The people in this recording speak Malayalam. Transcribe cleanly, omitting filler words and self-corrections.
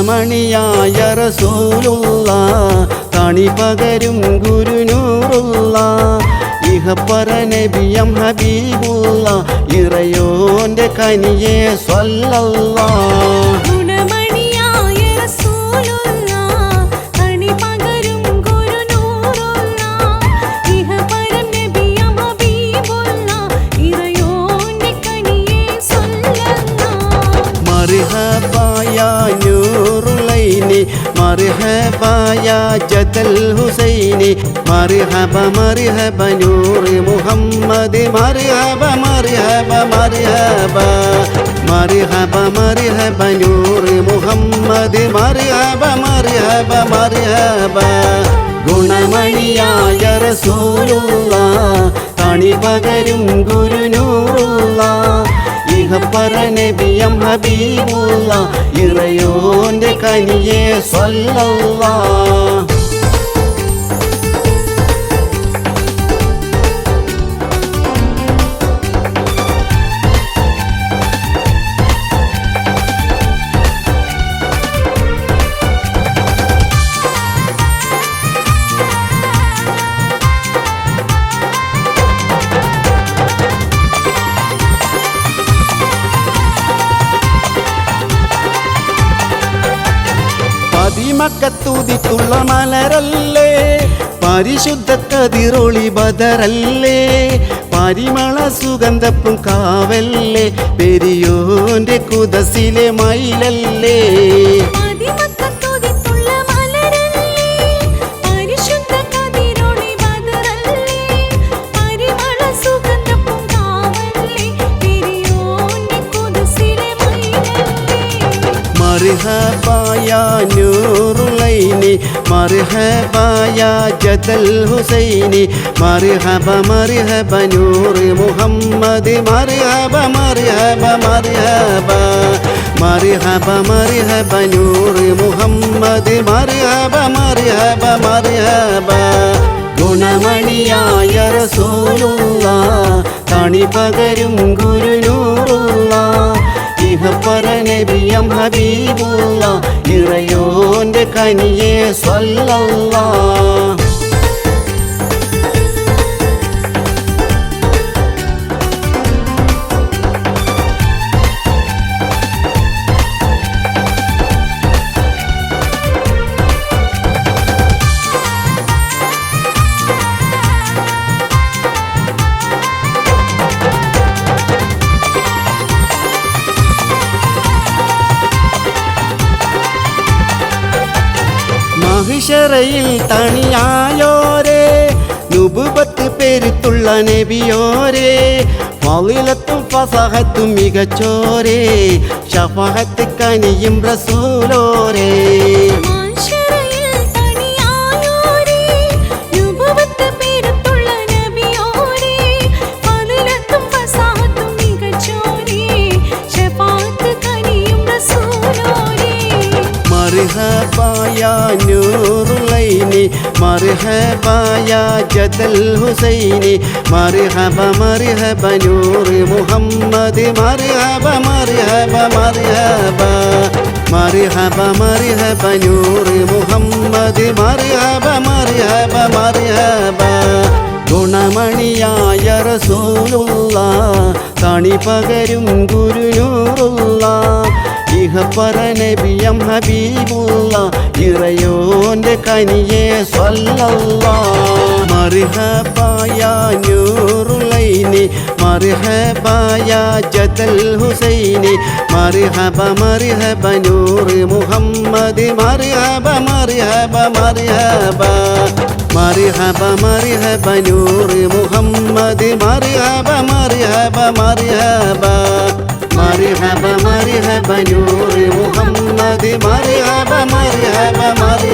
ഗുണമണിയായ റസൂലുള്ള തണി പകരും ഗുരുനൂറുള്ള ഇഹപര നബിയം ഹബീബുള്ള ഇറയോന്റെ കനിയെ സ്വല്ലല്ലാഹ് مرحبا يا نور العين مرحبا يا جد الحسين مرحبا مرحبا نور محمد مرحبا مرحبا مرحبا مرحبا مرحبا نور محمد مرحبا مرحبا مرحبا ഗുണമണിയായ റസൂലുള്ള തണി പകരും ഗുരുനൂറുള്ള ഇഹപര നബിയം ഹബീബുള്ള ഇറയോന്റെ കനിയെ സ്വല്ലല്ലാഹ് മക്കത്തുദിത്തുള്ള മലരല്ലേ പരിശുദ്ധ കതിരൊളി ബദറല്ലേ പരിമള സുഗന്ധപ്പും കാവല്ലേ പെരിയോന്റെ കുദസിലെ മയിലല്ലേ مرحبا يا نور العين مرحبا يا جد الحسين مرحبا مرحبا نور محمد مرحبا مرحبا مرحبا مرحبا مرحبا نور محمد مرحبا مرحبا مرحبا ഗുണമണിയായ റസൂലുള്ള തണി പകരും ഗുരുനൂറുള്ള ഇഹപര നബിയം ഹബീബുള്ള ഇറയോന്റെ കനിയെ സ്വല്ലല്ലാഹ് മഹിശറയിൽ തണിയായോരേ നുബുവത്ത് പെരുത്തുള്ള നബിയോരേ ഫളിലത്തും ഫസഹത്തും മികച്ചോരേ ശഫാഅത്ത് കനിയും റസൂലോരേ مرحبا يا نور العين مرحبا يا جد الحسين مرحبا مرحبا نور محمد مرحبا مرحبا مرحبا مرحبا مرحبا نور محمد مرحبا مرحبا مرحبا ഗുണമണിയായ റസൂലുള്ള തണി പകരും ഗുരുനൂറുള്ള ഇഹപര നബിയം ഹബീബുള്ള ഇറയോന്റെ കനിയെ സ്വല്ലല്ലാഹ് മർഹബാ യാ നൂറുൽ ഐനി മർഹബാ യാ ജദൽ ഹുസൈനി മർഹബാ മർഹബാ നൂർ മുഹമ്മദ് മർഹബാ മർഹബാ മർഹബാ മർഹബാ മർഹബാ നൂർ മുഹമ്മദ് മർഹബാ മർഹബാ മർഹബാ مرحبا مرحبا نور محمد مرحبا مرحبا مرحبا